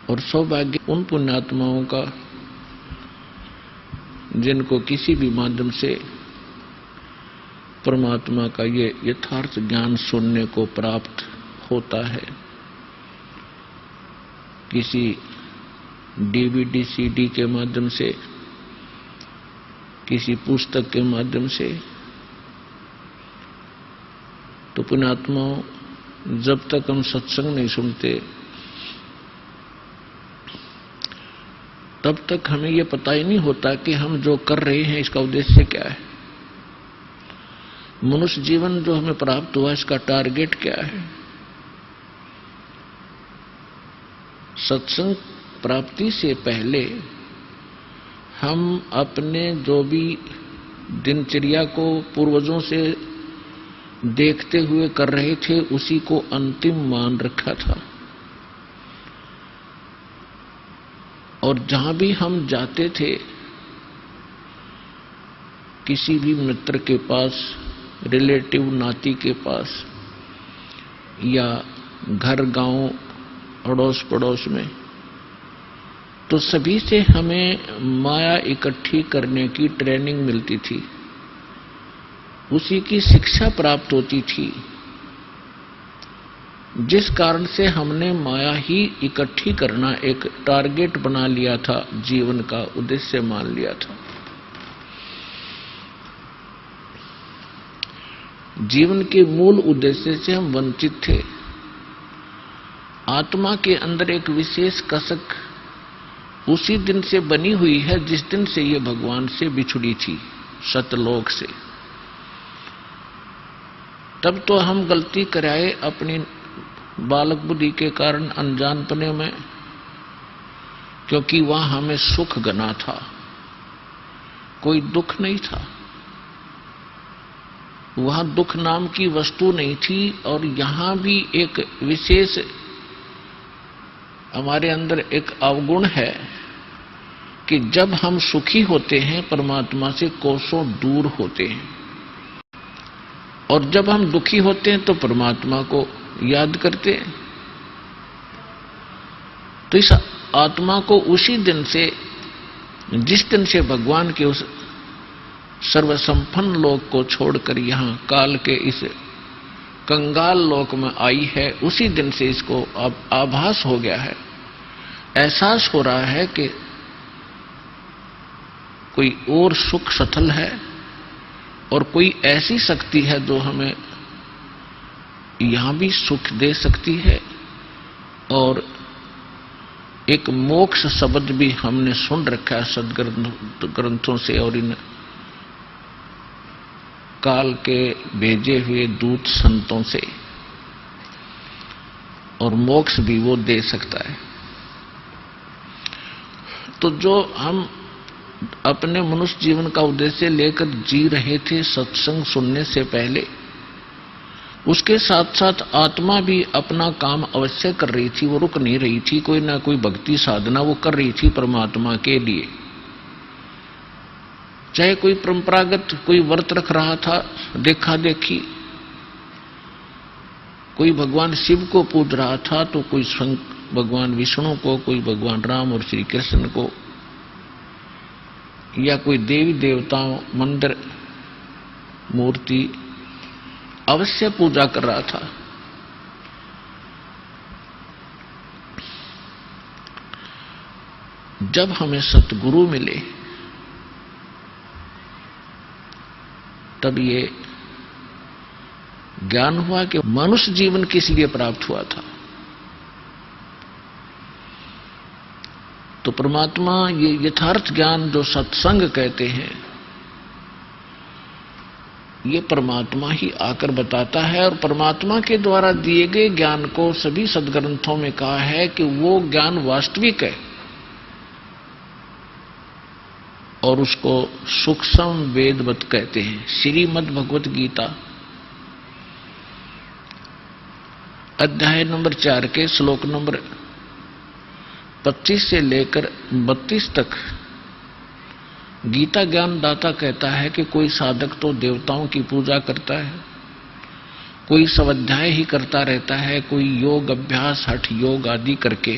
और सौभाग्य उन पुण्यात्माओं का जिनको किसी भी माध्यम से परमात्मा का ये यथार्थ ज्ञान सुनने को प्राप्त होता है, किसी डीवीडी सीडी के माध्यम से, किसी पुस्तक के माध्यम से। तो पुण्यात्माओं, जब तक हम सत्संग नहीं सुनते तब तक हमें यह पता ही नहीं होता कि हम जो कर रहे हैं इसका उद्देश्य क्या है। मनुष्य जीवन जो हमें प्राप्त हुआ इसका टारगेट क्या है। सत्संग प्राप्ति से पहले हम अपने जो भी दिनचर्या को पूर्वजों से देखते हुए कर रहे थे उसी को अंतिम मान रखा था, और जहां भी हम जाते थे किसी भी मित्र के पास, रिलेटिव नाती के पास या घर गांव अड़ोस पड़ोस में, तो सभी से हमें माया इकट्ठी करने की ट्रेनिंग मिलती थी, उसी की शिक्षा प्राप्त होती थी, जिस कारण से हमने माया ही इकट्ठी करना एक टारगेट बना लिया था, जीवन का उद्देश्य मान लिया था। जीवन के मूल उद्देश्य से हम वंचित थे। आत्मा के अंदर एक विशेष कसक उसी दिन से बनी हुई है जिस दिन से ये भगवान से बिछुड़ी थी, सतलोक से। तब तो हम गलती कराए अपनी बालक बुद्धि के कारण, अनजानपने में, क्योंकि वहां हमें सुख गना था, कोई दुख नहीं था। वहां दुख नाम की वस्तु नहीं थी। और यहां भी एक विशेष हमारे अंदर एक अवगुण है कि जब हम सुखी होते हैं परमात्मा से कोसों दूर होते हैं, और जब हम दुखी होते हैं तो परमात्मा को याद करते हैं। तो इस आत्मा को उसी दिन से, जिस दिन से भगवान के उस सर्वसंपन्न लोक को छोड़कर यहां काल के इस कंगाल लोक में आई है, उसी दिन से इसको अब आभास हो गया है, एहसास हो रहा है कि कोई और सुख सथल है और कोई ऐसी शक्ति है जो हमें यहां भी सुख दे सकती है। और एक मोक्ष शब्द भी हमने सुन रखा है सदग्रंथों से और इन काल के भेजे हुए दूत संतों से, और मोक्ष भी वो दे सकता है। तो जो हम अपने मनुष्य जीवन का उद्देश्य लेकर जी रहे थे सत्संग सुनने से पहले, उसके साथ साथ आत्मा भी अपना काम अवश्य कर रही थी, वो रुक नहीं रही थी। कोई ना कोई भक्ति साधना वो कर रही थी परमात्मा के लिए। चाहे कोई परंपरागत कोई व्रत रख रहा था, देखा देखी, कोई भगवान शिव को पूज रहा था, तो कोई भगवान विष्णु को, कोई भगवान राम और श्री कृष्ण को, या कोई देवी देवताओं मंदिर मूर्ति अवश्य पूजा कर रहा था। जब हमें सतगुरु मिले तब ये ज्ञान हुआ कि मनुष्य जीवन किस लिए प्राप्त हुआ था। तो परमात्मा ये यथार्थ ज्ञान जो सत्संग कहते हैं, ये परमात्मा ही आकर बताता है। और परमात्मा के द्वारा दिए गए ज्ञान को सभी सदग्रंथों में कहा है कि वो ज्ञान वास्तविक है, और उसको सूक्ष्म वेदवत कहते हैं। श्रीमद् भगवत गीता अध्याय नंबर 4 के श्लोक नंबर 25 से लेकर 32 तक गीता ज्ञान दाता कहता है कि कोई साधक तो देवताओं की पूजा करता है, कोई स्वाध्याय ही करता रहता है, कोई योग अभ्यास हठ योग आदि करके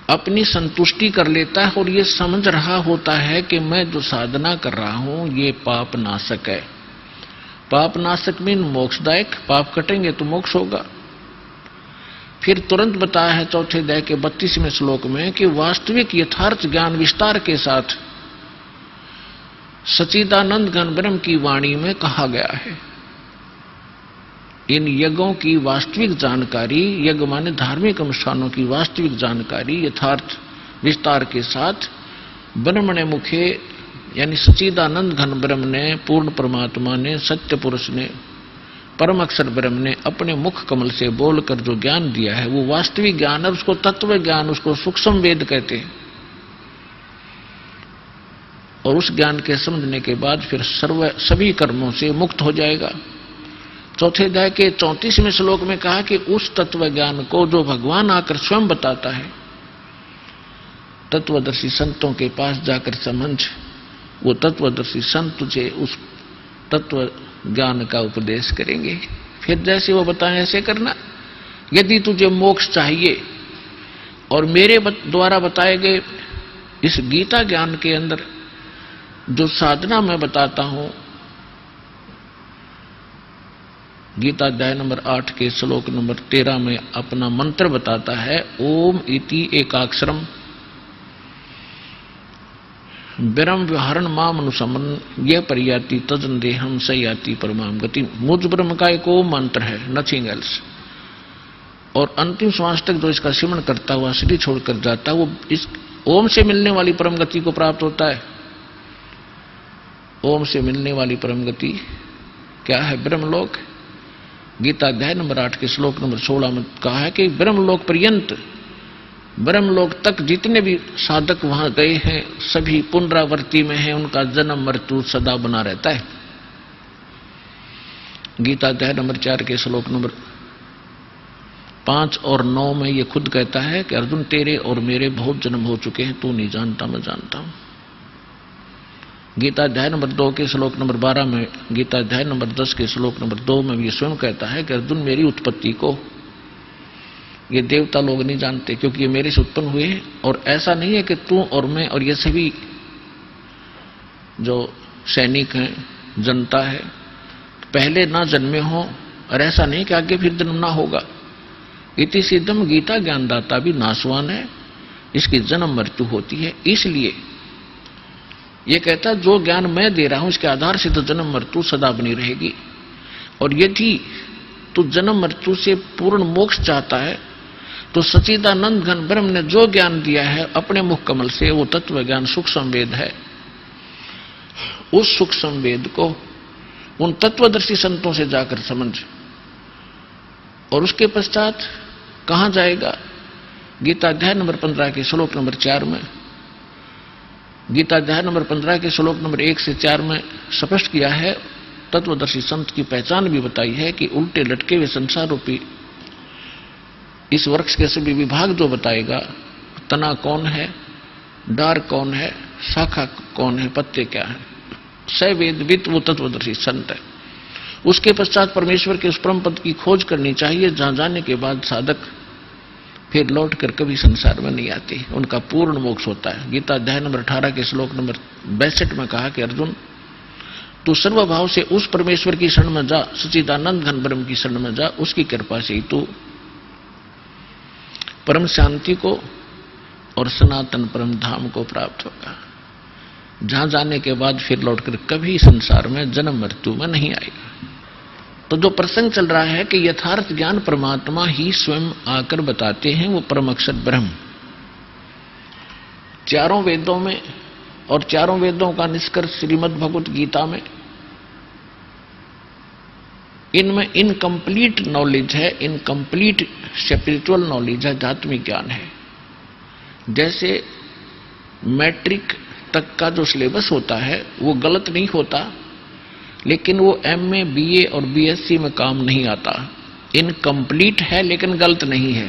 अपनी संतुष्टि कर लेता है और ये समझ रहा होता है कि मैं जो साधना कर रहा हूं ये पाप नाशक है। पाप नाशक मीन मोक्षदायक, पाप कटेंगे तो मोक्ष होगा। फिर तुरंत बताया है चौथे अध्याय के 32वें श्लोक में कि वास्तविक यथार्थ ज्ञान विस्तार के साथ सच्चिदानंद घन ब्रह्म की वाणी में कहा गया है। इन यज्ञों की वास्तविक जानकारी, यज्ञ माने धार्मिक अनुष्ठानों की वास्तविक जानकारी यथार्थ विस्तार के साथ ब्रह्म ने मुखे यानी सच्चिदानंद घन ब्रह्म ने, पूर्ण परमात्मा ने, सत्य पुरुष ने, परम अक्षर ब्रह्म ने अपने मुख कमल से बोलकर जो ज्ञान दिया है वो वास्तविक ज्ञान है। उसको तत्व ज्ञान, उसको सूक्ष्म वेद कहते हैं। और उस ज्ञान के समझने के बाद फिर सभी कर्मों से मुक्त हो जाएगा। चौथे अध्याय के 34वें श्लोक में कहा कि उस तत्व ज्ञान को जो भगवान आकर स्वयं बताता है, तत्वदर्शी संतों के पास जाकर समझ, वो तत्वदर्शी संत तुझे उस तत्व ज्ञान का उपदेश करेंगे। फिर जैसे वो बताएं ऐसे करना। यदि तुझे मोक्ष चाहिए और मेरे द्वारा बताए गए इस गीता ज्ञान के अंदर जो साधना मैं बताता हूं, गीता अध्याय नंबर 8 के श्लोक नंबर 13 में अपना मंत्र बताता है, ओम इति एकाक्षरम ब्रह्म व्यवहारण माम अनुसमन यह परियाति तजन देहम स याति परमाम गति। मुझ ब्रह्म का एक ओम मंत्र है, नथिंग एल्स। और अंतिम श्वास तक जो इसका सिमरण करता हुआ शरीर छोड़कर जाता है वो इस ओम से मिलने वाली परम गति को प्राप्त होता है। ओम से मिलने वाली परम गति क्या है? ब्रह्मलोक। गीता अध्याय नंबर 8 के श्लोक नंबर 16 में कहा है कि ब्रह्मलोक पर्यंत, ब्रह्मलोक तक जितने भी साधक वहां गए हैं सभी पुनरावृत्ति में हैं, उनका जन्म मृत्यु सदा बना रहता है। गीता अध्याय नंबर 4 के श्लोक नंबर 5 और 9 में ये खुद कहता है कि अर्जुन तेरे और मेरे बहुत जन्म हो चुके हैं, तू नहीं जानता मैं जानता हूं। गीता अध्याय नंबर 2 के श्लोक नंबर 12 में, गीता अध्याय नंबर 10 के श्लोक नंबर 2 में ये स्वयं कहता है कि अर्जुन मेरी उत्पत्ति को ये देवता लोग नहीं जानते क्योंकि ये मेरे से उत्पन्न हुए हैं। और ऐसा नहीं है कि तू और मैं और ये सभी जो सैनिक हैं, जनता है, पहले ना जन्मे हों, और ऐसा नहीं कि आगे फिर जन्म ना होगा। इति सिद्धम गीता ज्ञानदाता भी नाशवान है, इसकी जन्म मृत्यु होती है। इसलिए ये कहता है जो ज्ञान मैं दे रहा हूं इसके आधार से तो जन्म मृत्यु सदा बनी रहेगी। और यदि तू जन्म मृत्यु से पूर्ण मोक्ष चाहता है तो सच्चिदानंद घन ब्रह्म ने जो ज्ञान दिया है अपने मुख कमल से, वो तत्व ज्ञान सूक्ष्म वेद है। उस सूक्ष्म वेद को उन तत्वदर्शी संतों से जाकर समझ। और उसके पश्चात कहां जाएगा? गीता अध्याय नंबर 15 के श्लोक नंबर 4 में, गीता अध्याय नंबर 15 के श्लोक नंबर 1 से 4 में स्पष्ट किया है, तत्वदर्शी संत की पहचान भी बताई है कि उल्टे लटके हुए संसार रूपी इस वृक्ष के सभी विभाग जो बताएगा, तना कौन है, डार कौन है, शाखा कौन है, पत्ते क्या है, सवेदविद वो तत्वदर्शी संत है। उसके पश्चात परमेश्वर के उस परम पद की खोज करनी चाहिए जहां जाने के बाद साधक फिर लौट कर कभी संसार में नहीं आती, उनका पूर्ण मोक्ष होता है। गीता अध्याय नंबर 18 के श्लोक नंबर 62 में कहा कि अर्जुन तू सर्वभाव से उस परमेश्वर की शरण में जा, सच्चिदानंद घन ब्रह्म की शरण में जा, उसकी कृपा से ही तू परम शांति को और सनातन परम धाम को प्राप्त होगा, जहां जाने के बाद फिर लौटकर कभी संसार में जन्म मृत्यु में नहीं आएगा। तो जो प्रसंग चल रहा है कि यथार्थ ज्ञान परमात्मा ही स्वयं आकर बताते हैं, वो परम अक्षर ब्रह्म चारों वेदों में, और चारों वेदों का निष्कर्ष श्रीमद् भगवत गीता में, इनमें इनकम्प्लीट नॉलेज है, इनकम्प्लीट स्पिरिचुअल नॉलेज है, आध्यात्मिक ज्ञान है। जैसे मैट्रिक तक का जो सिलेबस होता है वो गलत नहीं होता, लेकिन वो एमए, बीए और बीएससी में काम नहीं आता। इनकम्प्लीट है लेकिन गलत नहीं है।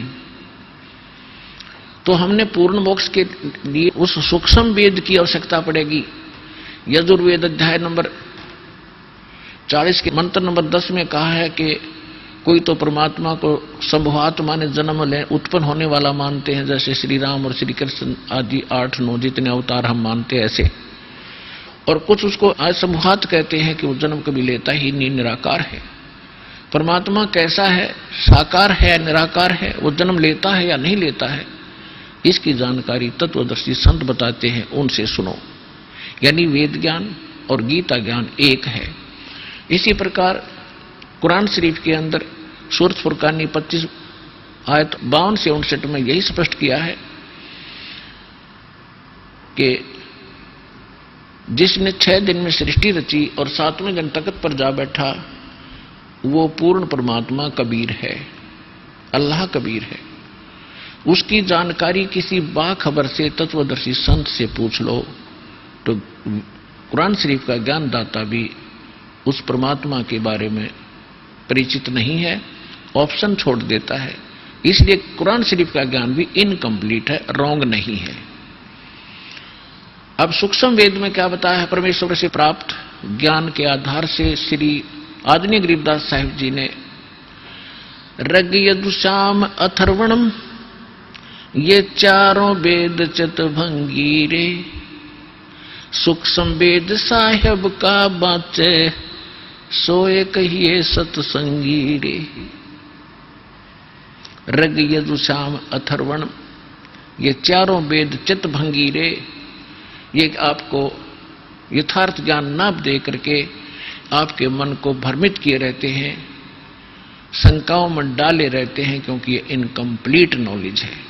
तो हमने पूर्ण मोक्ष के लिए उस सूक्ष्म वेद की आवश्यकता पड़ेगी। यजुर्वेद अध्याय नंबर 40 के मंत्र नंबर 10 में कहा है कि कोई तो परमात्मा को संभवात्मा ने जन्म ले उत्पन्न होने वाला मानते हैं, जैसे श्री राम और श्री कृष्ण आदि 8-9 जितने अवतार हम मानते हैं ऐसे। और कुछ उसको असंभवात कहते हैं कि वो जन्म कभी लेता ही नहीं, निराकार है। परमात्मा कैसा है, साकार है, निराकार है, वो जन्म लेता है या नहीं लेता है, इसकी जानकारी तत्वदर्शी संत बताते हैं, उनसे सुनो। यानी वेद ज्ञान और गीता ज्ञान एक है। इसी प्रकार कुरान शरीफ के अंदर सूरत फुरकानी 25 आयत 52 से 59 में यही स्पष्ट किया है कि जिसने 6 दिन में सृष्टि रची और 7वें दिन तख्त पर जा बैठा, वो पूर्ण परमात्मा कबीर है, अल्लाह कबीर है। उसकी जानकारी किसी बाखबर से तत्वदर्शी संत से पूछ लो तो कुरान शरीफ का ज्ञानदाता भी उस परमात्मा के बारे में परिचित नहीं है, ऑप्शन छोड़ देता है। इसलिए कुरान शरीफ का ज्ञान भी इनकम्प्लीट है, रॉन्ग नहीं है। अब सूक्ष्म वेद में क्या बताया है, परमेश्वर से प्राप्त ज्ञान के आधार से श्री आदरणीय गरीबदास साहिब जी ने ऋग यजुर्साम अथर्वणम ये चारों वेद चितभंगीरे, सूक्ष्म वेद साहेब का बाचे सोए कहिए सतसंगी रे। ऋग यजुर्साम अथर्वण, ये चारों वेद चितभंगी रे, ये आपको यथार्थ ज्ञान न दे करके आपके मन को भ्रमित किए रहते हैं, शंकाओं में डाले रहते हैं, क्योंकि ये इनकम्प्लीट नॉलेज है।